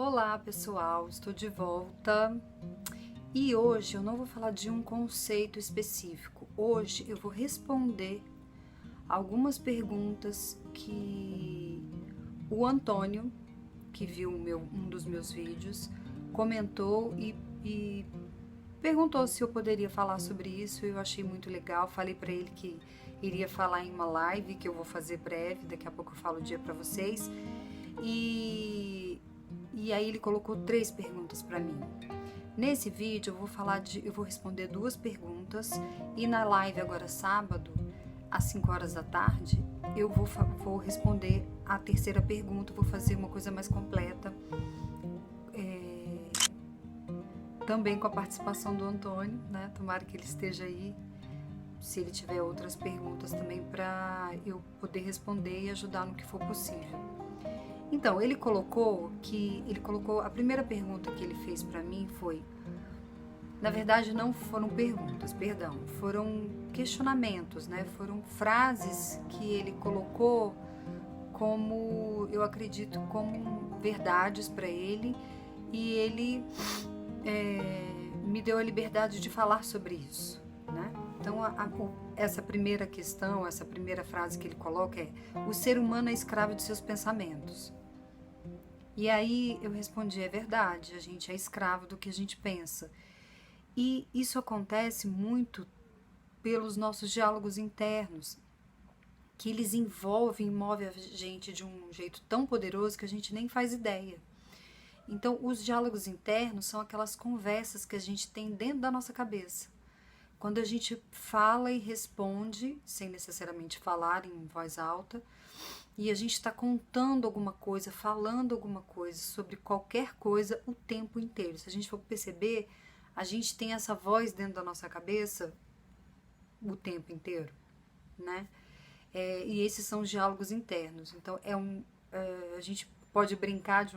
Olá pessoal, estou de volta e hoje eu não vou falar de um conceito específico. Hoje eu vou responder algumas perguntas que o Antônio, que viu um dos meus vídeos, comentou e perguntou se eu poderia falar sobre isso. Eu achei muito legal, falei para ele que iria falar em uma live que eu vou fazer breve, daqui a pouco eu falo o dia para vocês. E aí ele colocou 3 perguntas para mim. Nesse vídeo eu vou responder 2 perguntas e na live agora sábado, às 5 horas da tarde, eu vou responder a terceira pergunta, vou fazer uma coisa mais completa, também com a participação do Antônio, né? Tomara que ele esteja aí, se ele tiver outras perguntas também para eu poder responder e ajudar no que for possível. Então, ele colocou a primeira pergunta que ele fez para mim foi, na verdade não foram perguntas, perdão, foram questionamentos, né? Foram frases que ele colocou como, eu acredito, como verdades para ele, e ele me deu a liberdade de falar sobre isso, né? Então, essa primeira questão, essa primeira frase que ele coloca é: o ser humano é escravo de seus pensamentos. E aí eu respondi: é verdade, a gente é escravo do que a gente pensa. E isso acontece muito pelos nossos diálogos internos, que eles movem a gente de um jeito tão poderoso que a gente nem faz ideia. Então, os diálogos internos são aquelas conversas que a gente tem dentro da nossa cabeça. Quando a gente fala e responde, sem necessariamente falar em voz alta, e a gente está contando alguma coisa, falando alguma coisa sobre qualquer coisa o tempo inteiro. Se a gente for perceber, a gente tem essa voz dentro da nossa cabeça o tempo inteiro, né? E esses são os diálogos internos. Então, a gente pode brincar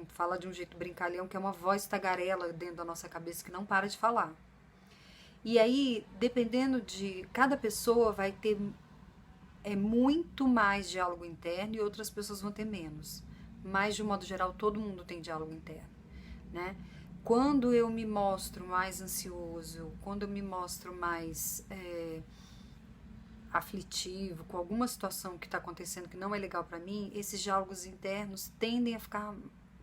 falar de um jeito brincalhão, que é uma voz tagarela dentro da nossa cabeça que não para de falar. E aí, dependendo de cada pessoa, vai ter muito mais diálogo interno e outras pessoas vão ter menos. Mas, de um modo geral, todo mundo tem diálogo interno, né? Quando eu me mostro mais ansioso, quando eu me mostro mais aflitivo, com alguma situação que está acontecendo que não é legal para mim, esses diálogos internos tendem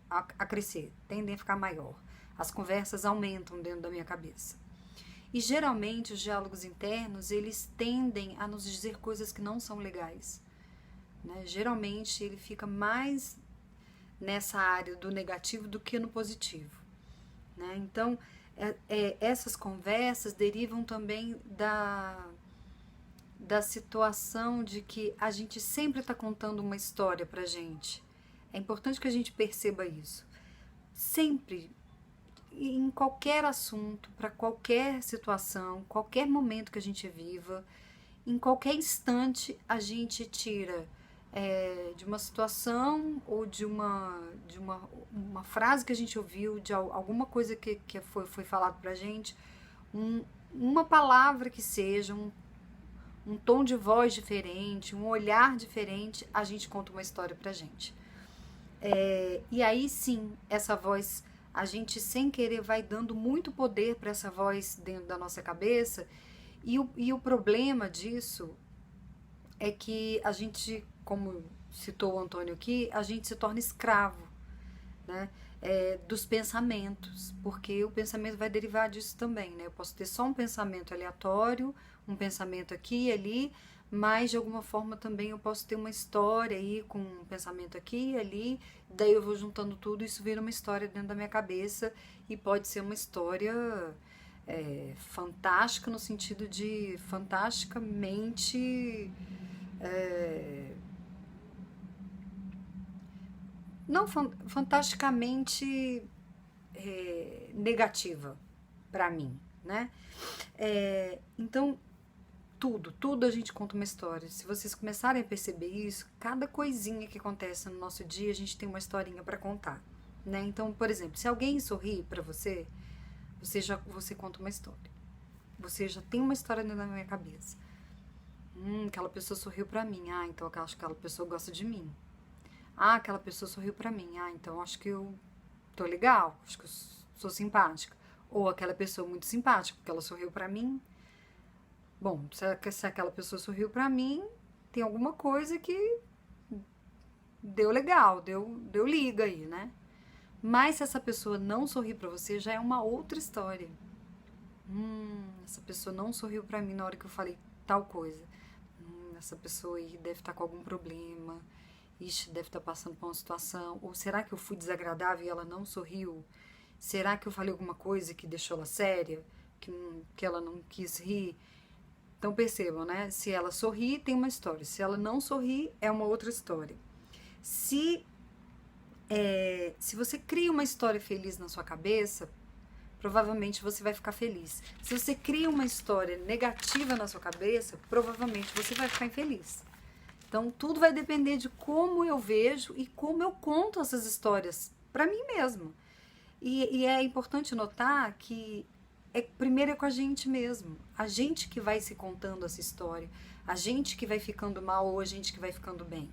a crescer, tendem a ficar maior. As conversas aumentam dentro da minha cabeça. E geralmente os diálogos internos, eles tendem a nos dizer coisas que não são legais, né? Geralmente ele fica mais nessa área do negativo do que no positivo, né? Então, essas conversas derivam também da situação de que a gente sempre está contando uma história pra gente. É importante que a gente perceba isso. Sempre, em qualquer assunto, para qualquer situação, qualquer momento que a gente viva, em qualquer instante a gente tira de uma situação ou de uma frase que a gente ouviu, de alguma coisa que foi falado pra gente, uma palavra que seja, um tom de voz diferente, um olhar diferente, a gente conta uma história pra gente. E aí sim, essa voz, a gente sem querer vai dando muito poder para essa voz dentro da nossa cabeça, e o problema disso é que a gente, como citou o Antônio aqui, a gente se torna escravo, né? Dos pensamentos, porque o pensamento vai derivar disso também, né? Eu posso ter só um pensamento aleatório, um pensamento aqui e ali, mas de alguma forma também eu posso ter uma história aí com um pensamento aqui e ali, daí eu vou juntando tudo e isso vira uma história dentro da minha cabeça, e pode ser uma história fantástica no sentido de fantasticamente não fantasticamente negativa para mim, né? Então, tudo a gente conta uma história. Se vocês começarem a perceber isso, cada coisinha que acontece no nosso dia, a gente tem uma historinha para contar, né? Então, por exemplo, se alguém sorri para você, você conta uma história. Você já tem uma história dentro da minha cabeça. Aquela pessoa sorriu para mim. Então eu acho que aquela pessoa gosta de mim. Ah, aquela pessoa sorriu pra mim. Ah, então acho que eu tô legal, acho que eu sou simpática. Ou aquela pessoa muito simpática, porque ela sorriu pra mim. Bom, se aquela pessoa sorriu pra mim, tem alguma coisa que deu legal, deu liga aí, né? Mas se essa pessoa não sorrir pra você, já é uma outra história. Essa pessoa não sorriu pra mim na hora que eu falei tal coisa. Essa pessoa aí deve estar com algum problema. Ixi, deve estar passando por uma situação. Ou será que eu fui desagradável e ela não sorriu? Será que eu falei alguma coisa que deixou ela séria? Que ela não quis rir? Então percebam, né? Se ela sorrir, tem uma história. Se ela não sorrir, é uma outra história. Se você cria uma história feliz na sua cabeça, provavelmente você vai ficar feliz. Se você cria uma história negativa na sua cabeça, provavelmente você vai ficar infeliz. Então, tudo vai depender de como eu vejo e como eu conto essas histórias para mim mesmo. E é importante notar que primeiro é com a gente mesmo. A gente que vai se contando essa história. A gente que vai ficando mal ou a gente que vai ficando bem.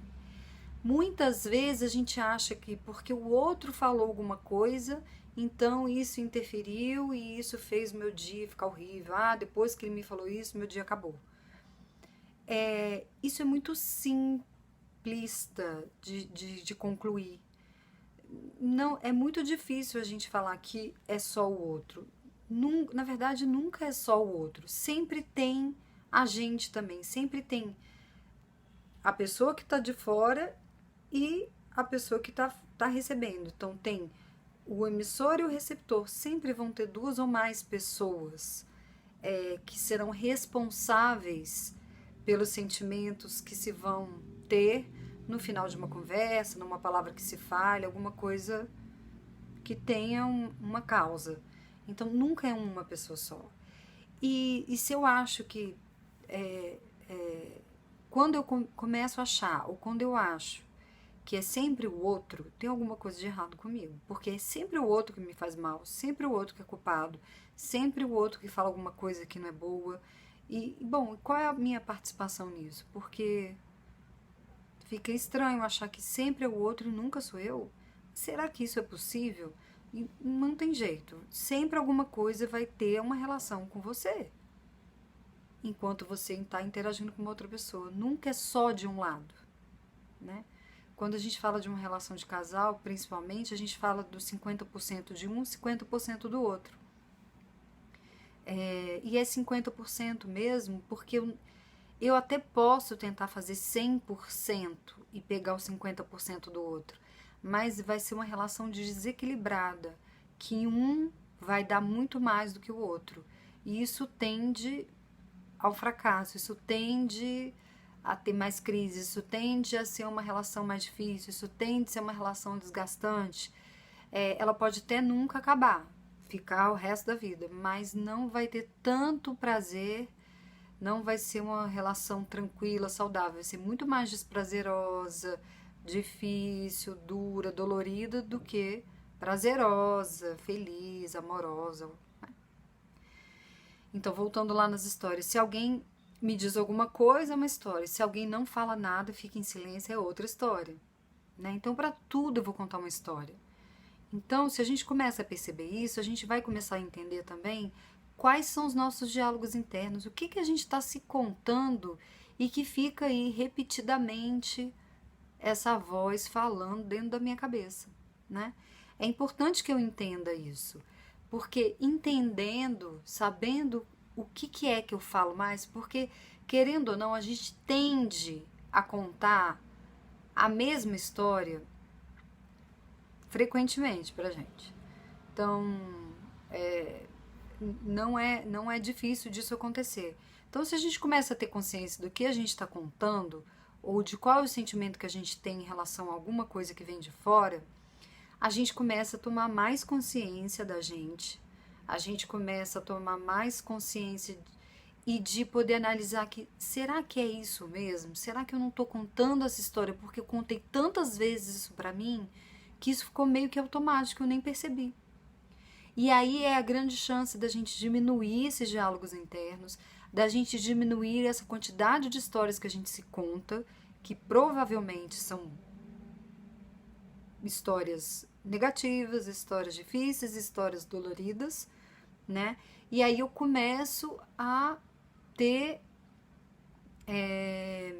Muitas vezes a gente acha que porque o outro falou alguma coisa, então isso interferiu e isso fez meu dia ficar horrível. Ah, depois que ele me falou isso, meu dia acabou. Isso é muito simplista de concluir. Não, é muito difícil a gente falar que é só o outro. Na verdade, nunca é só o outro. Sempre tem a gente também. Sempre tem a pessoa que está de fora e a pessoa que tá recebendo. Então, tem o emissor e o receptor. Sempre vão ter duas ou mais pessoas que serão responsáveis pelos sentimentos que se vão ter no final de uma conversa, numa palavra que se fale, alguma coisa que tenha uma causa. Então, nunca é uma pessoa só. E se eu acho que quando eu começo a achar, ou quando eu acho que é sempre o outro, tem alguma coisa de errado comigo. Porque é sempre o outro que me faz mal, sempre o outro que é culpado, sempre o outro que fala alguma coisa que não é boa. Bom, qual é a minha participação nisso? Porque fica estranho achar que sempre é o outro e nunca sou eu. Será que isso é possível? E não tem jeito. Sempre alguma coisa vai ter uma relação com você. Enquanto você está interagindo com uma outra pessoa. Nunca é só de um lado, né? Quando a gente fala de uma relação de casal, principalmente, a gente fala dos 50% de um, 50% do outro. E é 50% mesmo, porque eu até posso tentar fazer 100% e pegar os 50% do outro, mas vai ser uma relação desequilibrada, que um vai dar muito mais do que o outro. E isso tende ao fracasso, isso tende a ter mais crise, isso tende a ser uma relação mais difícil, isso tende a ser uma relação desgastante. Ela pode até nunca acabar, ficar o resto da vida, mas não vai ter tanto prazer, não vai ser uma relação tranquila, saudável, vai ser muito mais desprazerosa, difícil, dura, dolorida do que prazerosa, feliz, amorosa. Então, voltando lá nas histórias, se alguém me diz alguma coisa, é uma história. Se alguém não fala nada, fica em silêncio, é outra história. Né? Então, para tudo eu vou contar uma história. Então, se a gente começa a perceber isso, a gente vai começar a entender também quais são os nossos diálogos internos, o que a gente está se contando e que fica aí repetidamente essa voz falando dentro da minha cabeça. Né? É importante que eu entenda isso. Porque entendendo, sabendo o que é que eu falo mais, porque querendo ou não, a gente tende a contar a mesma história frequentemente pra gente. Então, não é difícil disso acontecer. Então, se a gente começa a ter consciência do que a gente está contando, ou de qual é o sentimento que a gente tem em relação a alguma coisa que vem de fora, a gente começa a tomar mais consciência da gente, a gente começa a tomar mais consciência e de poder analisar que, será que é isso mesmo? Será que eu não estou contando essa história porque eu contei tantas vezes isso para mim que isso ficou meio que automático, eu nem percebi. E aí é a grande chance da gente diminuir esses diálogos internos, da gente diminuir essa quantidade de histórias que a gente se conta, que provavelmente são histórias negativas, histórias difíceis, histórias doloridas, né? E aí eu começo a ter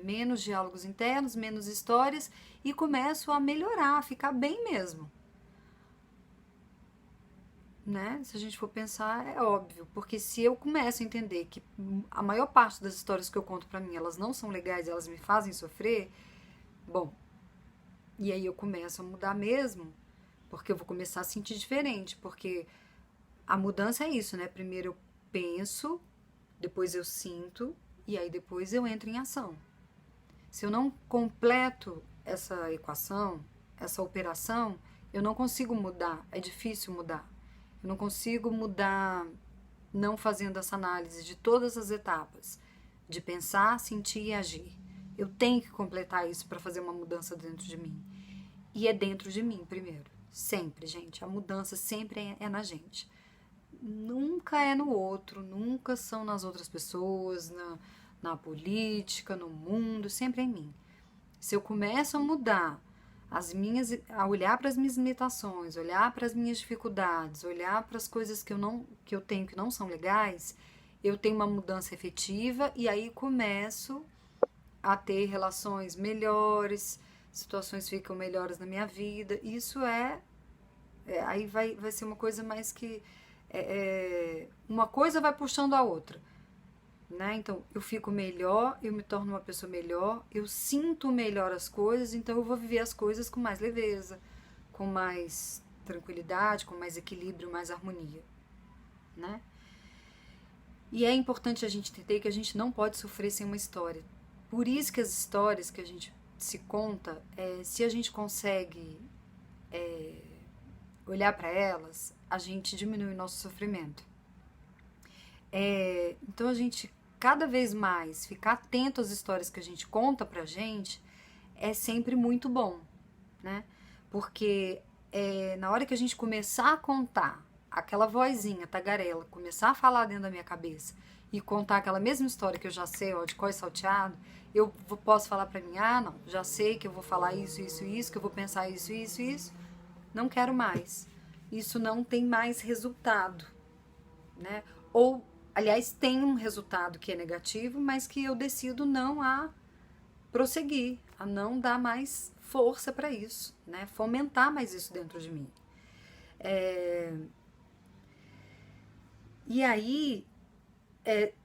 menos diálogos internos, menos histórias e começo a melhorar, a ficar bem mesmo, né? Se a gente for pensar, é óbvio, porque se eu começo a entender que a maior parte das histórias que eu conto pra mim, elas não são legais, elas me fazem sofrer, bom, e aí eu começo a mudar mesmo, porque eu vou começar a sentir diferente, porque a mudança é isso, né? Primeiro eu penso, depois eu sinto e aí depois eu entro em ação. Se eu não completo essa equação, essa operação, eu não consigo mudar, é difícil mudar. Eu não consigo mudar não fazendo essa análise de todas as etapas, de pensar, sentir e agir. Eu tenho que completar isso para fazer uma mudança dentro de mim. E é dentro de mim primeiro. Sempre, gente. A mudança sempre é na gente. Nunca é no outro, nunca são nas outras pessoas, na política, no mundo, sempre é em mim. Se eu começo a mudar a olhar para as minhas limitações, olhar para as minhas dificuldades, olhar para as coisas que eu tenho que não são legais, eu tenho uma mudança efetiva e aí começo a ter relações melhores, situações ficam melhores na minha vida. Isso aí vai ser uma coisa mais que uma coisa vai puxando a outra, né? Então eu fico melhor, eu me torno uma pessoa melhor, eu sinto melhor as coisas, então eu vou viver as coisas com mais leveza, com mais tranquilidade, com mais equilíbrio, mais harmonia, né? E é importante a gente entender que a gente não pode sofrer sem uma história. Por isso que as histórias que a gente se conta, se a gente consegue olhar para elas, a gente diminui o nosso sofrimento. Então a gente cada vez mais ficar atento às histórias que a gente conta pra gente é sempre muito bom, né? Porque na hora que a gente começar a contar, aquela vozinha tagarela começar a falar dentro da minha cabeça e contar aquela mesma história que eu já sei, ó, de cor e salteado, eu posso falar pra mim, não, já sei que eu vou falar isso, isso, isso, que eu vou pensar isso, isso, isso, não quero mais. Isso não tem mais resultado, né? Ou, aliás, tem um resultado que é negativo, mas que eu decido não a prosseguir, a não dar mais força para isso, né? Fomentar mais isso dentro de mim. E aí,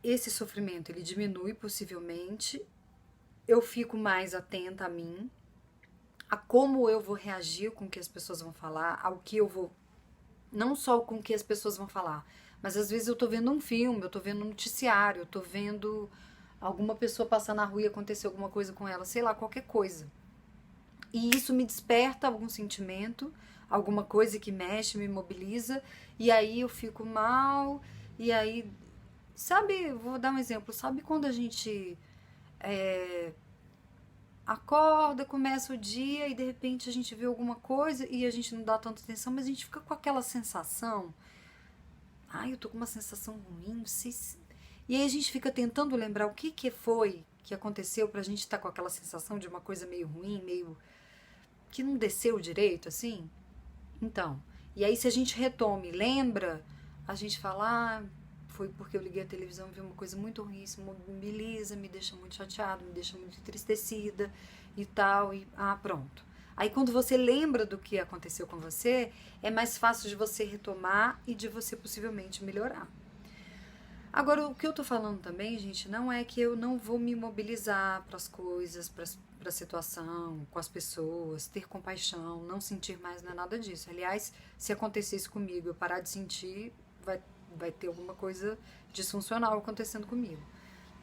esse sofrimento, ele diminui possivelmente, eu fico mais atenta a mim, a como eu vou reagir com o que as pessoas vão falar, ao que eu vou... Não só com o que as pessoas vão falar, mas às vezes eu tô vendo um filme, eu tô vendo um noticiário, eu tô vendo alguma pessoa passar na rua e acontecer alguma coisa com ela, sei lá, qualquer coisa. E isso me desperta algum sentimento, alguma coisa que mexe, me mobiliza, e aí eu fico mal, e aí... Sabe, vou dar um exemplo, sabe quando a gente acorda, começa o dia e de repente a gente vê alguma coisa e a gente não dá tanta atenção, mas a gente fica com aquela sensação, eu tô com uma sensação ruim, não sei se... E aí a gente fica tentando lembrar o que foi que aconteceu pra gente estar com aquela sensação de uma coisa meio ruim, meio que não desceu direito, assim. Então, e aí se a gente retoma e lembra, a gente fala, foi porque eu liguei a televisão e vi uma coisa muito ruim, isso me mobiliza, me deixa muito chateado, me deixa muito entristecida e tal, e pronto. Aí quando você lembra do que aconteceu com você, é mais fácil de você retomar e de você possivelmente melhorar. Agora, o que eu tô falando também, gente, não é que eu não vou me mobilizar para as coisas, para a situação, com as pessoas, ter compaixão, não sentir mais, não é nada disso. Aliás, se acontecer isso comigo, eu parar de sentir, vai ter alguma coisa disfuncional acontecendo comigo.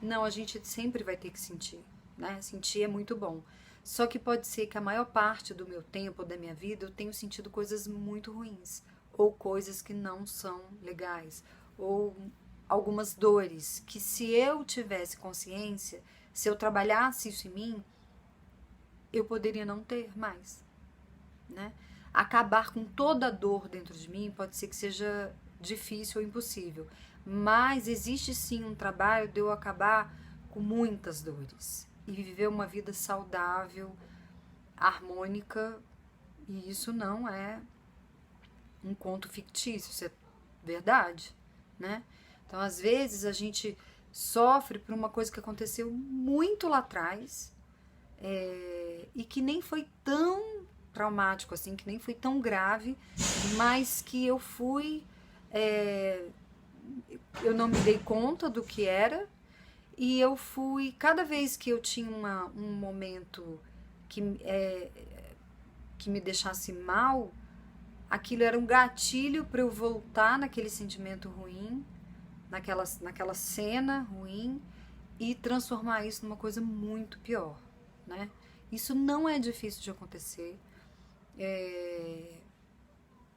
Não, a gente sempre vai ter que sentir, né? Sentir é muito bom. Só que pode ser que a maior parte do meu tempo, da minha vida, eu tenho sentido coisas muito ruins, ou coisas que não são legais, ou algumas dores que se eu tivesse consciência, se eu trabalhasse isso em mim, eu poderia não ter mais, né? Acabar com toda a dor dentro de mim pode ser que seja difícil ou impossível, mas existe sim um trabalho de eu acabar com muitas dores e viver uma vida saudável, harmônica, E isso não é um conto fictício, isso é verdade, né? Então, às vezes, a gente sofre por uma coisa que aconteceu muito lá atrás, e que nem foi tão traumático assim, que nem foi tão grave, mas que eu não me dei conta do que era, e eu fui, cada vez que eu tinha um momento que me deixasse mal, aquilo era um gatilho para eu voltar naquele sentimento ruim, naquela cena ruim, e transformar isso numa coisa muito pior, né? Isso não é difícil de acontecer.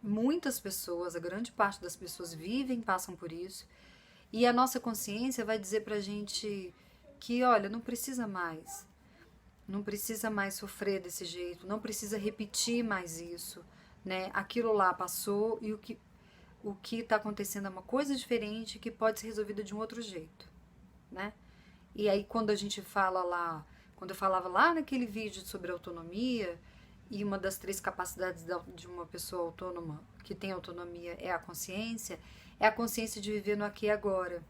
Muitas pessoas, a grande parte das pessoas vivem, passam por isso, e a nossa consciência vai dizer pra gente que, olha, não precisa mais sofrer desse jeito, não precisa repetir mais isso, né? Aquilo lá passou e o que está acontecendo é uma coisa diferente que pode ser resolvida de um outro jeito, né? E aí quando eu falava lá naquele vídeo sobre autonomia, e uma das 3 capacidades de uma pessoa autônoma que tem autonomia é a consciência de viver no aqui e agora,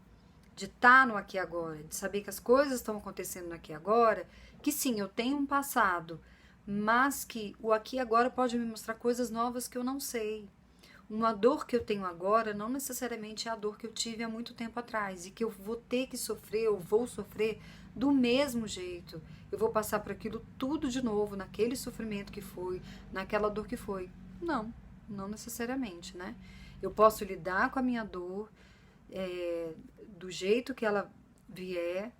de estar no aqui e agora, de saber que as coisas estão acontecendo no aqui e agora, que sim, eu tenho um passado, mas que o aqui e agora pode me mostrar coisas novas que eu não sei. Uma dor que eu tenho agora não necessariamente é a dor que eu tive há muito tempo atrás e que eu vou ter que sofrer, eu vou sofrer do mesmo jeito. Eu vou passar por aquilo tudo de novo, naquele sofrimento que foi, naquela dor que foi. Não, não necessariamente, né? Eu posso lidar com a minha dor do jeito que ela vier,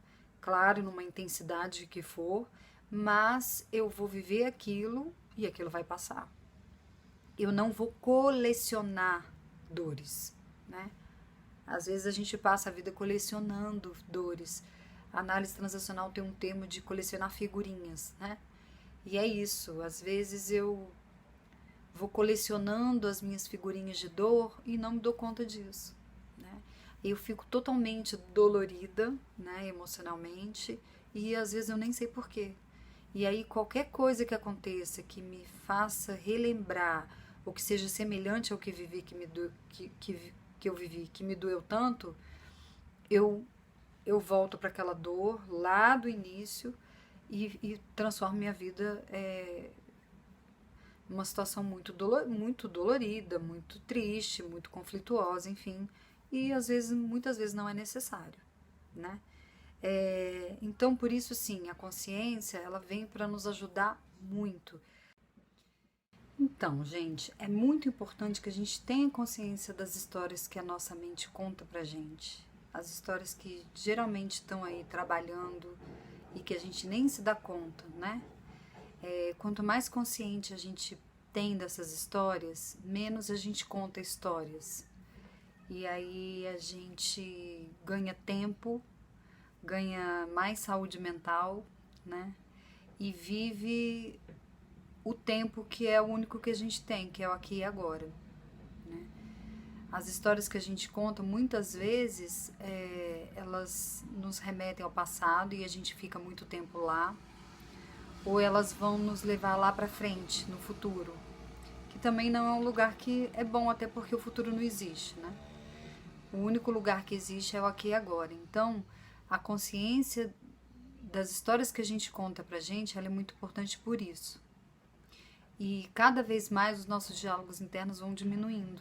claro, numa intensidade que for, mas eu vou viver aquilo e aquilo vai passar. Eu não vou colecionar dores, né? Às vezes a gente passa a vida colecionando dores. A análise transacional tem um termo de colecionar figurinhas, né? E é isso, às vezes eu vou colecionando as minhas figurinhas de dor e não me dou conta disso, né? Eu fico totalmente dolorida, né, emocionalmente, e às vezes eu nem sei porquê. E aí qualquer coisa que aconteça que me faça relembrar ou que seja semelhante ao que vivi, que eu vivi, que me doeu tanto, eu volto para aquela dor lá do início e transformo minha vida numa situação muito dolorida, muito triste, muito conflituosa, enfim. E às vezes, muitas vezes não é necessário, né? Então, por isso, sim, a consciência, ela vem para nos ajudar muito. Então, gente, é muito importante que a gente tenha consciência das histórias que a nossa mente conta pra gente. As histórias que geralmente estão aí trabalhando e que a gente nem se dá conta, né? Quanto mais consciente a gente tem dessas histórias, menos a gente conta histórias. E aí a gente ganha tempo, ganha mais saúde mental, né? E vive o tempo que é o único que a gente tem, que é o aqui e agora, né? As histórias que a gente conta, muitas vezes, elas nos remetem ao passado e a gente fica muito tempo lá, ou elas vão nos levar lá para frente, no futuro, que também não é um lugar que é bom, até porque o futuro não existe, né? O único lugar que existe é o aqui e agora. Então, a consciência das histórias que a gente conta pra gente, ela é muito importante por isso. E cada vez mais os nossos diálogos internos vão diminuindo.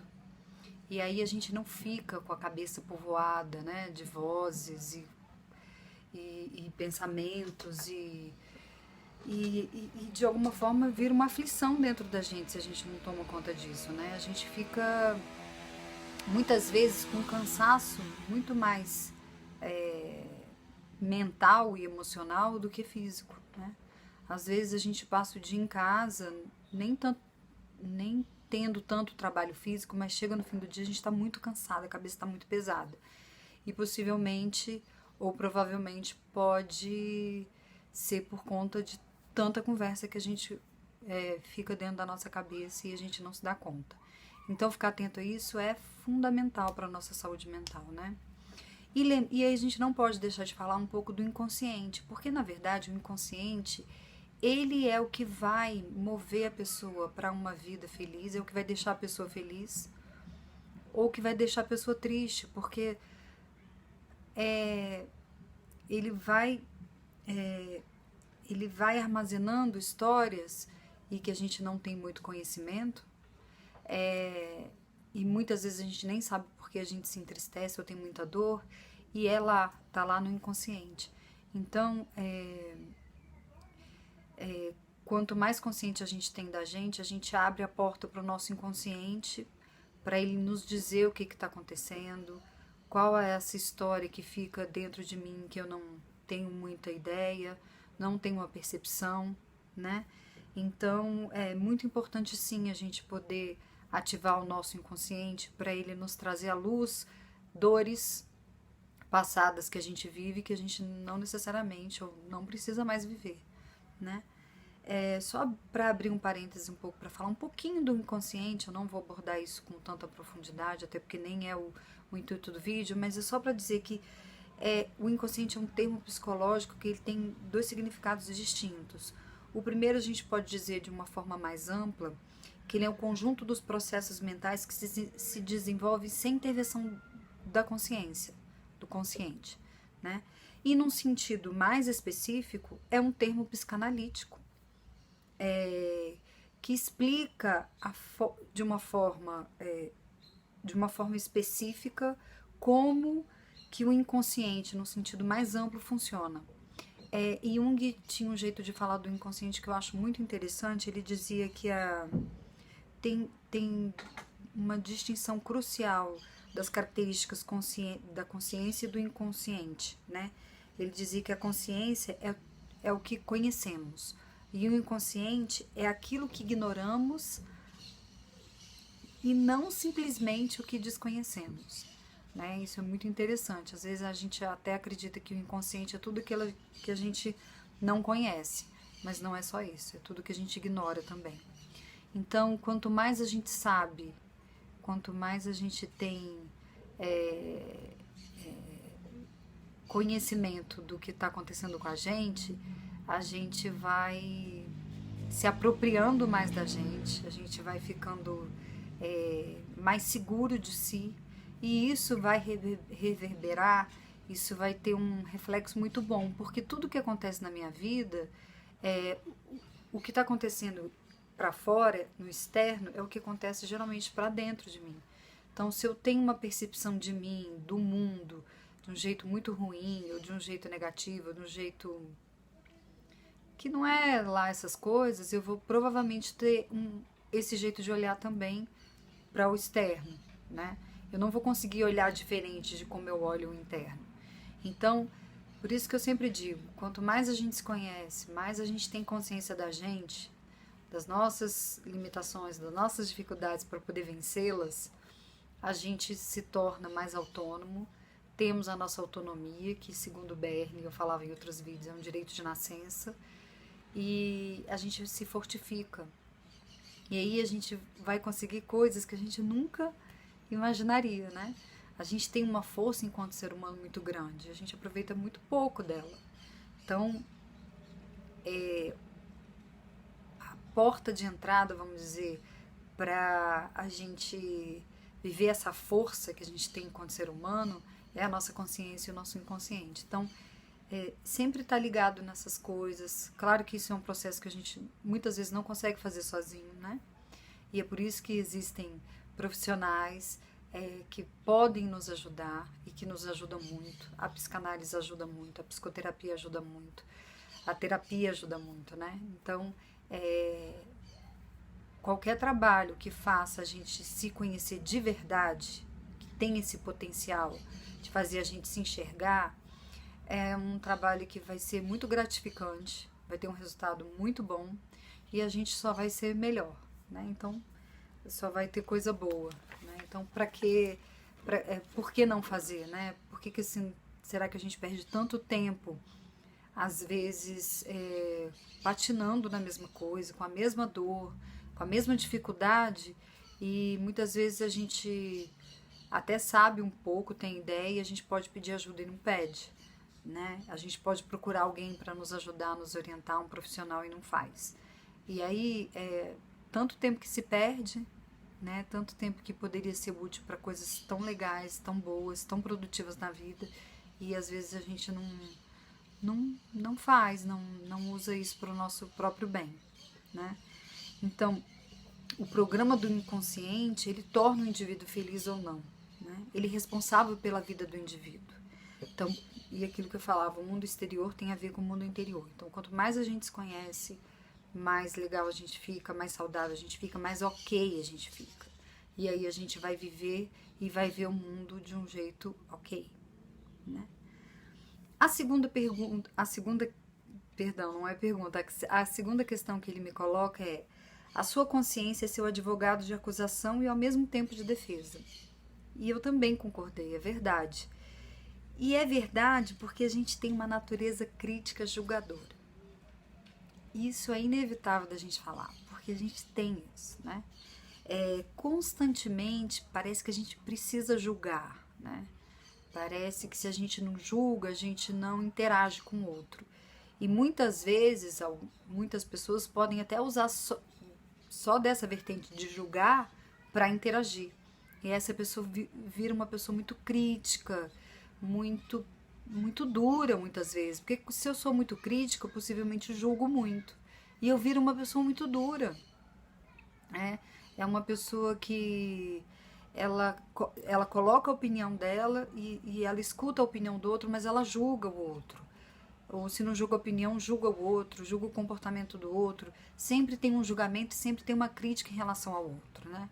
E aí a gente não fica com a cabeça povoada, né, de vozes e pensamentos e de alguma forma vira uma aflição dentro da gente se a gente não toma conta disso, né? A gente fica muitas vezes com um cansaço muito mais mental e emocional do que físico, né? Às vezes a gente passa o dia em casa, nem tendo tanto trabalho físico, mas chega no fim do dia a gente está muito cansado, a cabeça está muito pesada. E possivelmente, ou provavelmente, pode ser por conta de tanta conversa que a gente fica dentro da nossa cabeça e a gente não se dá conta. Então, ficar atento a isso é fundamental para a nossa saúde mental, né? E aí a gente não pode deixar de falar um pouco do inconsciente, porque, na verdade, o inconsciente, ele é o que vai mover a pessoa para uma vida feliz, é o que vai deixar a pessoa feliz, ou que vai deixar a pessoa triste, porque ele vai ele vai armazenando histórias e que a gente não tem muito conhecimento, e muitas vezes a gente nem sabe porque a gente se entristece ou tem muita dor, e tá lá no inconsciente. Então, quanto mais consciente a gente tem da gente, a gente abre a porta para o nosso inconsciente, para ele nos dizer o que está acontecendo, qual é essa história que fica dentro de mim que eu não tenho muita ideia, não tenho uma percepção, né? Então é muito importante sim a gente poder ativar o nosso inconsciente para ele nos trazer à luz dores passadas que a gente vive, que a gente não necessariamente ou não precisa mais viver, né? Só para abrir um parêntese um pouco, para falar um pouquinho do inconsciente, eu não vou abordar isso com tanta profundidade, até porque nem é o intuito do vídeo, mas é só para dizer que o inconsciente é um termo psicológico que ele tem dois significados distintos. O primeiro a gente pode dizer de uma forma mais ampla, que ele é o conjunto dos processos mentais que se desenvolve sem intervenção da consciência, do consciente, né? E num sentido mais específico, é um termo psicanalítico, que explica de uma forma específica como que o inconsciente, no sentido mais amplo, funciona. E Jung tinha um jeito de falar do inconsciente que eu acho muito interessante. Ele dizia que tem uma distinção crucial das características da consciência e do inconsciente, né? Ele dizia que a consciência é o que conhecemos, e o inconsciente é aquilo que ignoramos e não simplesmente o que desconhecemos, né? Isso é muito interessante. Às vezes a gente até acredita que o inconsciente é tudo aquilo que a gente não conhece, mas não é só isso, é tudo que a gente ignora também. Então, quanto mais a gente sabe, quanto mais a gente tem conhecimento do que está acontecendo com a gente vai se apropriando mais da gente, a gente vai ficando mais seguro de si, e isso vai reverberar, isso vai ter um reflexo muito bom, porque tudo que acontece na minha vida, o que está acontecendo para fora, no externo, é o que acontece geralmente para dentro de mim. Então, se eu tenho uma percepção de mim, do mundo, de um jeito muito ruim, ou de um jeito negativo, de um jeito que não é lá essas coisas, eu vou provavelmente ter esse jeito de olhar também para o externo, né? Eu não vou conseguir olhar diferente de como eu olho o interno. Então, por isso que eu sempre digo, quanto mais a gente se conhece, mais a gente tem consciência da gente, das nossas limitações, das nossas dificuldades para poder vencê-las, a gente se torna mais autônomo, temos a nossa autonomia, que segundo Bernie, eu falava em outros vídeos, é um direito de nascença, e a gente se fortifica. E aí a gente vai conseguir coisas que a gente nunca imaginaria, né? A gente tem uma força enquanto ser humano muito grande, a gente aproveita muito pouco dela. Então, a porta de entrada, vamos dizer, para a gente viver essa força que a gente tem enquanto ser humano é a nossa consciência e o nosso inconsciente. Então, sempre estar ligado nessas coisas. Claro que isso é um processo que a gente muitas vezes não consegue fazer sozinho, né? E é por isso que existem profissionais que podem nos ajudar e que nos ajudam muito. A psicanálise ajuda muito, a psicoterapia ajuda muito, a terapia ajuda muito, né? Então, qualquer trabalho que faça a gente se conhecer de verdade, que tem esse potencial de fazer a gente se enxergar, é um trabalho que vai ser muito gratificante, vai ter um resultado muito bom e a gente só vai ser melhor, né? Então, só vai ter coisa boa, né? Então, por que não fazer, né? Por que assim, será que a gente perde tanto tempo, às vezes, patinando na mesma coisa, com a mesma dor, com a mesma dificuldade, e muitas vezes a gente até sabe um pouco, tem ideia, e a gente pode pedir ajuda e não pede, né? A gente pode procurar alguém para nos ajudar, nos orientar, um profissional, e não faz. E aí, tanto tempo que se perde, né? Tanto tempo que poderia ser útil para coisas tão legais, tão boas, tão produtivas na vida, e às vezes a gente não faz, não usa isso para o nosso próprio bem, né? Então, o programa do inconsciente, ele torna o indivíduo feliz ou não, né? Ele é responsável pela vida do indivíduo. Então, e aquilo que eu falava, o mundo exterior tem a ver com o mundo interior. Então, quanto mais a gente se conhece, mais legal a gente fica, mais saudável a gente fica, mais ok a gente fica. E aí a gente vai viver e vai ver o mundo de um jeito ok, né? A segunda questão que ele me coloca é: a sua consciência é seu advogado de acusação e ao mesmo tempo de defesa. E eu também concordei, é verdade. E é verdade porque a gente tem uma natureza crítica julgadora. Isso é inevitável da gente falar, porque a gente tem isso, né? Constantemente parece que a gente precisa julgar, né? Parece que se a gente não julga, a gente não interage com o outro. E muitas vezes, muitas pessoas podem até usar só dessa vertente de julgar para interagir. E essa pessoa vira uma pessoa muito crítica, muito, muito dura muitas vezes. Porque se eu sou muito crítica, eu possivelmente julgo muito. E eu viro uma pessoa muito dura. É uma pessoa que ela coloca a opinião dela e ela escuta a opinião do outro, mas ela julga o outro. Ou se não julga a opinião, julga o outro, julga o comportamento do outro. Sempre tem um julgamento, sempre tem uma crítica em relação ao outro, né?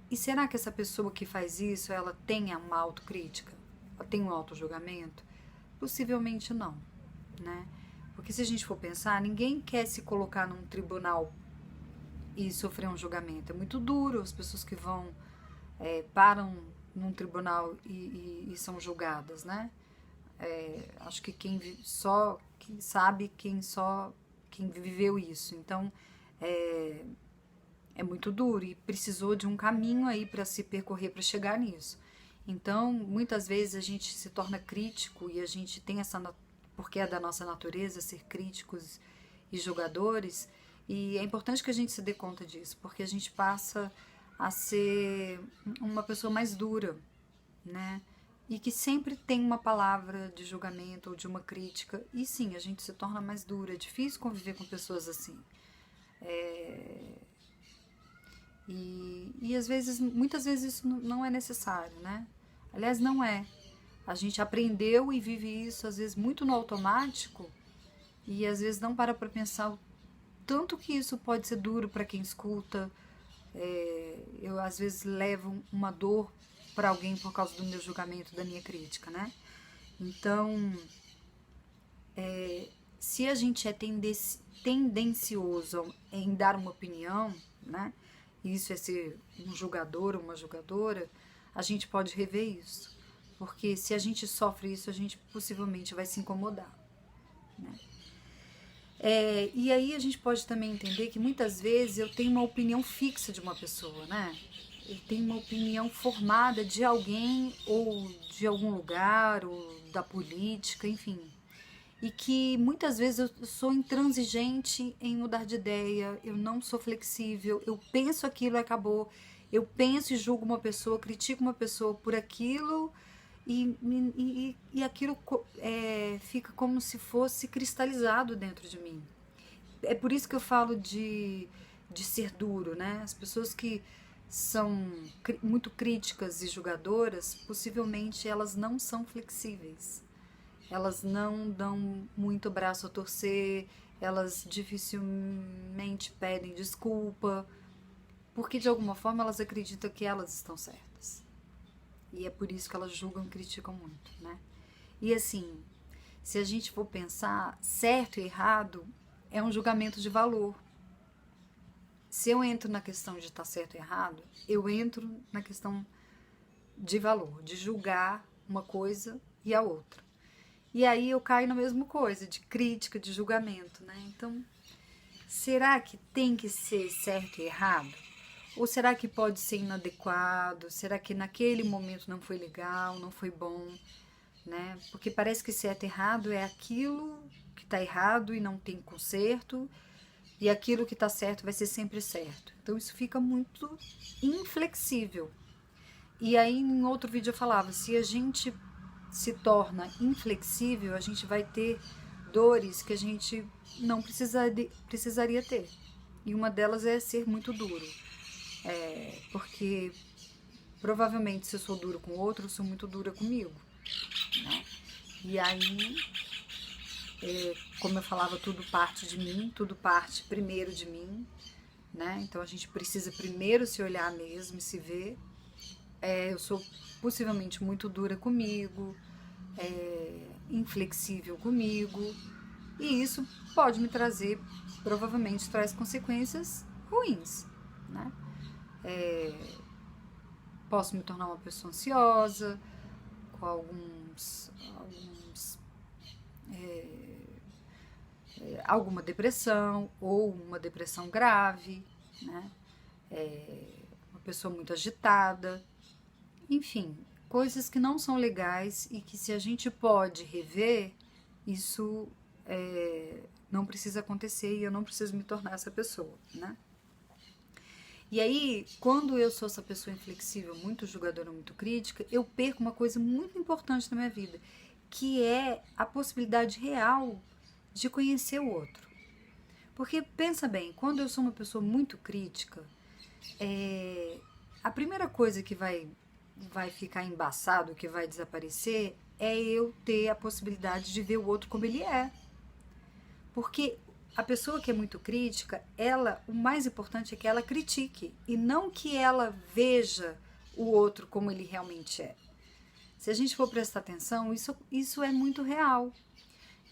E será que essa pessoa que faz isso, ela tem uma autocrítica? Ela tem um autojulgamento? Possivelmente não, né? Porque se a gente for pensar, ninguém quer se colocar num tribunal e sofrer um julgamento. É muito duro as pessoas que param num tribunal e são julgadas, né? Acho que quem sabe, quem viveu isso. Então, é muito duro e precisou de um caminho aí para se percorrer para chegar nisso. Então, muitas vezes a gente se torna crítico e a gente tem porque é da nossa natureza ser críticos e julgadores, e é importante que a gente se dê conta disso, porque a gente passa a ser uma pessoa mais dura, né? E que sempre tem uma palavra de julgamento ou de uma crítica, e sim, a gente se torna mais dura, é difícil conviver com pessoas assim. E às vezes, muitas vezes isso não é necessário, né? Aliás, não é. A gente aprendeu e vive isso, às vezes, muito no automático, e às vezes não para pensar o tanto que isso pode ser duro para quem escuta. Eu, às vezes, levo uma dor para alguém por causa do meu julgamento, da minha crítica, né? Então, se a gente é tendencioso em dar uma opinião, né? Isso é ser um julgador ou uma julgadora, a gente pode rever isso. Porque se a gente sofre isso, a gente possivelmente vai se incomodar, né? E aí a gente pode também entender que muitas vezes eu tenho uma opinião fixa de uma pessoa, né? Eu tenho uma opinião formada de alguém ou de algum lugar, ou da política, enfim. E que muitas vezes eu sou intransigente em mudar de ideia, eu não sou flexível, eu penso aquilo e acabou. Eu penso e julgo uma pessoa, critico uma pessoa por aquilo e aquilo fica como se fosse cristalizado dentro de mim. É por isso que eu falo de ser duro, né? As pessoas que são muito críticas e julgadoras, possivelmente elas não são flexíveis. Elas não dão muito braço a torcer, elas dificilmente pedem desculpa, porque de alguma forma elas acreditam que elas estão certas. E é por isso que elas julgam e criticam muito, né? E assim, se a gente for pensar, certo e errado é um julgamento de valor. Se eu entro na questão de estar certo e errado, eu entro na questão de valor, de julgar uma coisa e a outra. E aí eu caio na mesma coisa, de crítica, de julgamento, né? Então, será que tem que ser certo e errado? Ou será que pode ser inadequado? Será que naquele momento não foi legal, não foi bom, né? Porque parece que certo e errado é aquilo que está errado e não tem conserto, e aquilo que está certo vai ser sempre certo. Então isso fica muito inflexível. E aí em outro vídeo eu falava, se a gente se torna inflexível, a gente vai ter dores que a gente não precisaria ter. E uma delas é ser muito duro. Porque provavelmente se eu sou duro com o outro, eu sou muito dura comigo, né? E aí, como eu falava, tudo parte de mim, tudo parte primeiro de mim, né? Então a gente precisa primeiro se olhar mesmo e se ver. Eu sou possivelmente muito dura comigo, inflexível comigo, e isso pode me trazer, provavelmente traz consequências ruins, né? Posso me tornar uma pessoa ansiosa, com alguma depressão ou uma depressão grave, né? Uma pessoa muito agitada, enfim, coisas que não são legais e que se a gente pode rever, isso não precisa acontecer e eu não preciso me tornar essa pessoa, né? E aí, quando eu sou essa pessoa inflexível, muito julgadora, muito crítica, eu perco uma coisa muito importante na minha vida, que é a possibilidade real de conhecer o outro. Porque, pensa bem, quando eu sou uma pessoa muito crítica, a primeira coisa que vai ficar embaçado, que vai desaparecer, é eu ter a possibilidade de ver o outro como ele é. Porque a pessoa que é muito crítica, o mais importante é que ela critique e não que ela veja o outro como ele realmente é. Se a gente for prestar atenção, isso é muito real.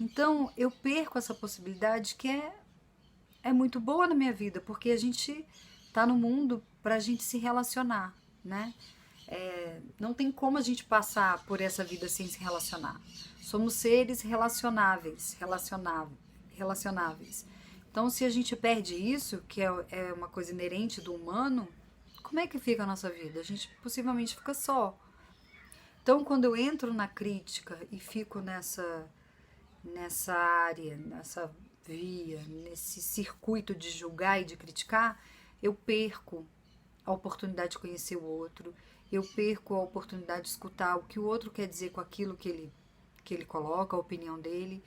Então, eu perco essa possibilidade que é muito boa na minha vida, porque a gente está no mundo para a gente se relacionar, né? Não tem como a gente passar por essa vida sem se relacionar. Somos seres relacionáveis. Então, se a gente perde isso, que é uma coisa inerente do humano, como é que fica a nossa vida? A gente possivelmente fica só. Então, quando eu entro na crítica e fico nessa área, nessa via, nesse circuito de julgar e de criticar, eu perco a oportunidade de conhecer o outro, eu perco a oportunidade de escutar o que o outro quer dizer com aquilo que ele coloca, a opinião dele,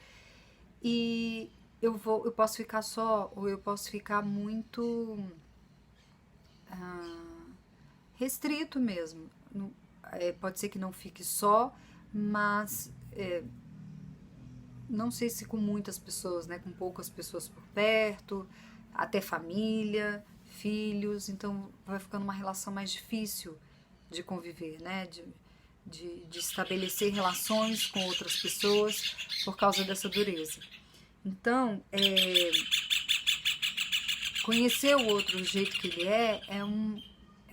e eu posso ficar só, ou eu posso ficar muito restrito mesmo. Pode ser que não fique só, mas não sei se com muitas pessoas, né, com poucas pessoas por perto, até família, filhos, então vai ficando uma relação mais difícil de conviver, né, de estabelecer relações com outras pessoas por causa dessa dureza. Então, conhecer o outro do jeito que ele é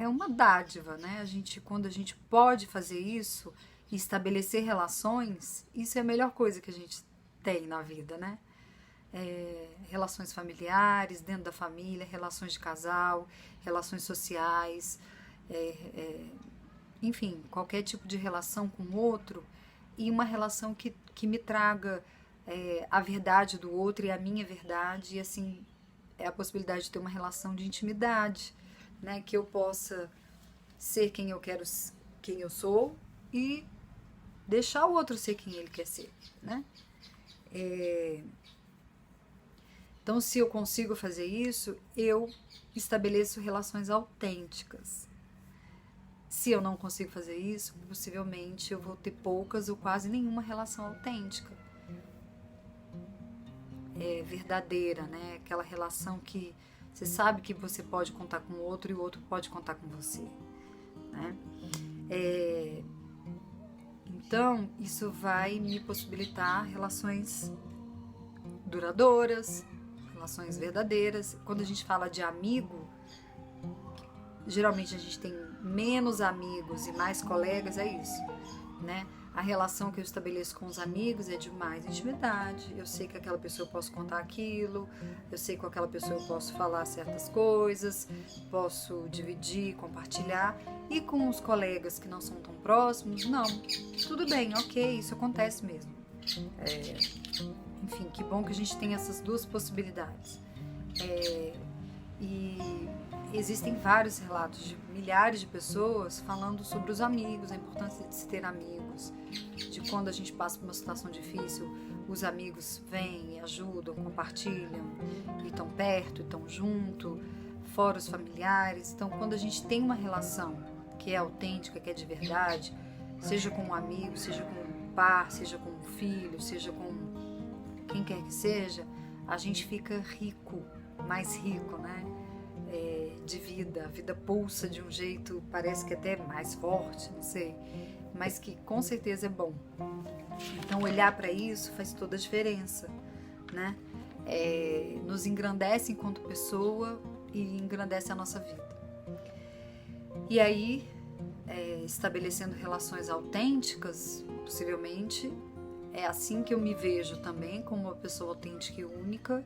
uma dádiva, né? Quando a gente pode fazer isso e estabelecer relações, isso é a melhor coisa que a gente tem na vida, né? Relações familiares, dentro da família, relações de casal, relações sociais, enfim, qualquer tipo de relação com o outro, e uma relação que me traga a verdade do outro e a minha verdade, e assim, é a possibilidade de ter uma relação de intimidade, né? Que eu possa ser quem eu quero, quem eu sou, e deixar o outro ser quem ele quer ser, né? Então, se eu consigo fazer isso, eu estabeleço relações autênticas. Se eu não consigo fazer isso, possivelmente eu vou ter poucas ou quase nenhuma relação autêntica. Verdadeira, né? Aquela relação que você sabe que você pode contar com o outro e o outro pode contar com você, né? Então, isso vai me possibilitar relações duradouras, relações verdadeiras. Quando a gente fala de amigo, geralmente a gente tem menos amigos e mais colegas, é isso, né? A relação que eu estabeleço com os amigos é de mais intimidade. Eu sei que aquela pessoa eu posso contar aquilo, eu sei que com aquela pessoa eu posso falar certas coisas, posso dividir, compartilhar. E com os colegas que não são tão próximos, não. Tudo bem, ok, isso acontece mesmo. Enfim, que bom que a gente tem essas duas possibilidades. E existem vários relatos de milhares de pessoas falando sobre os amigos, a importância de se ter amigos, de quando a gente passa por uma situação difícil, os amigos vêm e ajudam, compartilham, e estão perto, e estão junto, fora os familiares. Então, quando a gente tem uma relação que é autêntica, que é de verdade, seja com um amigo, seja com um par, seja com um filho, seja com quem quer que seja, a gente fica rico, mais rico, né? De vida, a vida pulsa de um jeito, parece que até mais forte, não sei, mas que com certeza é bom. Então olhar para isso faz toda a diferença, né? Nos engrandece enquanto pessoa e engrandece a nossa vida. E aí, estabelecendo relações autênticas, possivelmente, é assim que eu me vejo também como uma pessoa autêntica e única.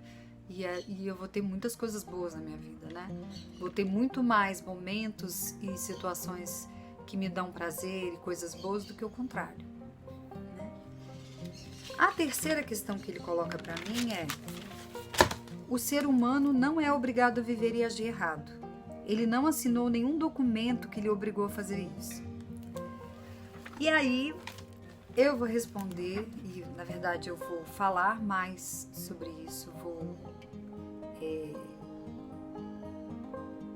E eu vou ter muitas coisas boas na minha vida, né? Vou ter muito mais momentos e situações que me dão prazer e coisas boas do que o contrário, né? A terceira questão que ele coloca para mim é: o ser humano não é obrigado a viver e agir errado. Ele não assinou nenhum documento que lhe obrigou a fazer isso. E aí eu vou responder, e na verdade eu vou falar mais sobre isso, vou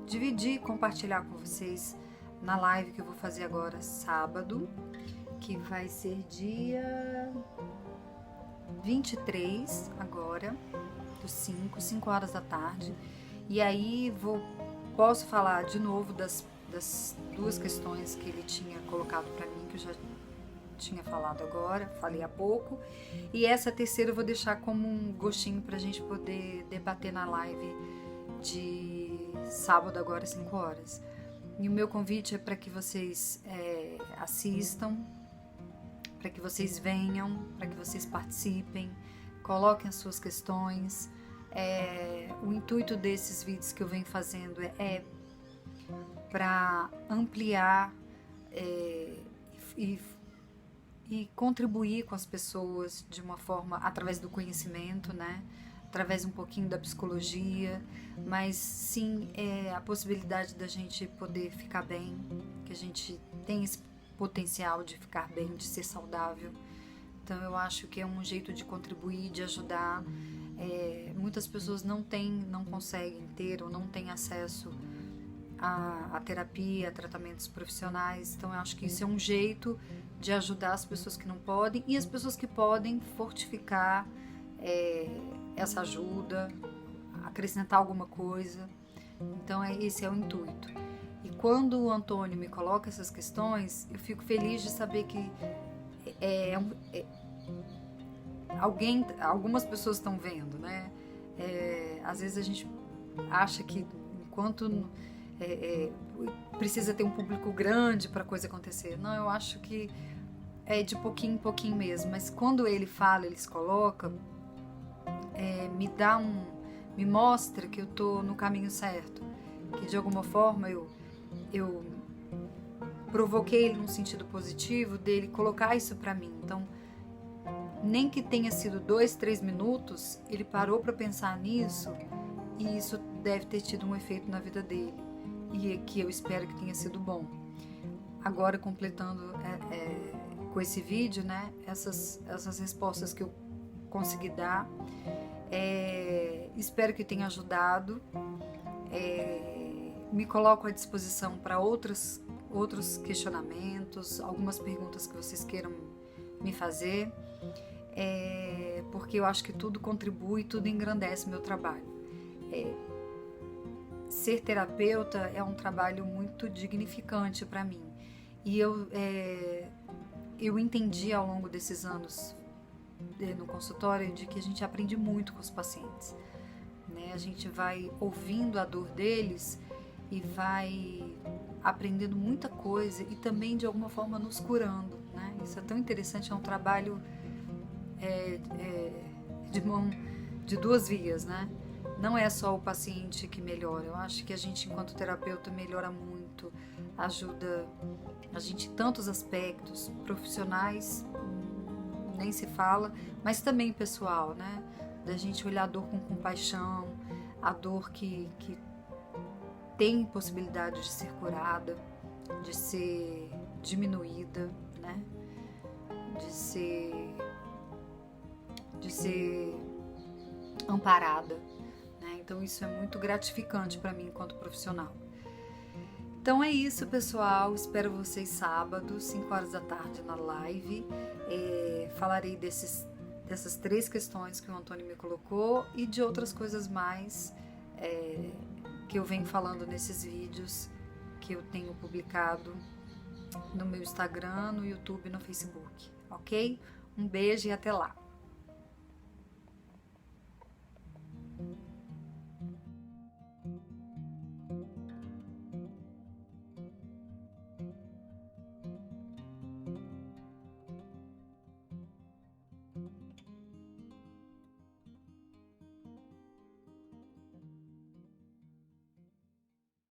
dividir, compartilhar com vocês na live que eu vou fazer agora sábado, que vai ser dia 23 agora, do 5 horas da tarde. E aí posso falar de novo das duas questões que ele tinha colocado para mim, que eu já tinha falado agora, falei há pouco. E essa terceira eu vou deixar como um gostinho pra gente poder debater na live de sábado agora, 5 horas. E o meu convite é para que vocês assistam, para que vocês venham, para que vocês participem, coloquem as suas questões. O intuito desses vídeos que eu venho fazendo é para ampliar e contribuir com as pessoas de uma forma, através do conhecimento, né? Através um pouquinho da psicologia, mas sim a possibilidade da gente poder ficar bem, que a gente tem esse potencial de ficar bem, de ser saudável. Então eu acho que é um jeito de contribuir, de ajudar. Muitas pessoas não conseguem ter ou não têm acesso a terapia, a tratamentos profissionais. Então eu acho que isso é um jeito de ajudar as pessoas que não podem e as pessoas que podem fortificar essa ajuda, acrescentar alguma coisa. Então esse é o intuito. E quando o Antônio me coloca essas questões, eu fico feliz de saber que algumas pessoas estão vendo, né? Às vezes a gente acha que enquanto precisa ter um público grande para a coisa acontecer. Não, eu acho que é de pouquinho em pouquinho mesmo. Mas quando ele fala, ele se coloca, me mostra que eu tô no caminho certo, que de alguma forma eu provoquei ele num sentido positivo dele colocar isso para mim. Então, nem que tenha sido 2, 3 minutos, ele parou para pensar nisso e isso deve ter tido um efeito na vida dele e que eu espero que tenha sido bom. Agora, completando com esse vídeo, né, essas respostas que eu consegui dar, espero que tenha ajudado. Me coloco à disposição para outros questionamentos, algumas perguntas que vocês queiram me fazer, porque eu acho que tudo contribui, tudo engrandece meu trabalho. Ser terapeuta é um trabalho muito dignificante para mim e eu entendi ao longo desses anos no consultório de que a gente aprende muito com os pacientes, né? A gente vai ouvindo a dor deles e vai aprendendo muita coisa e também de alguma forma nos curando, né? Isso é tão interessante, é um trabalho de duas vias, né? Não é só o paciente que melhora, eu acho que a gente, enquanto terapeuta, melhora muito, ajuda a gente em tantos aspectos, profissionais, nem se fala, mas também pessoal, né? Da gente olhar a dor com compaixão, a dor que tem possibilidade de ser curada, de ser diminuída, né? De ser amparada, né? Então isso é muito gratificante para mim enquanto profissional. Então é isso, pessoal. Espero vocês sábado, 5 horas da tarde na live. Falarei dessas 3 questões que o Antônio me colocou e de outras coisas mais que eu venho falando nesses vídeos que eu tenho publicado no meu Instagram, no YouTube e no Facebook, ok? Um beijo e até lá!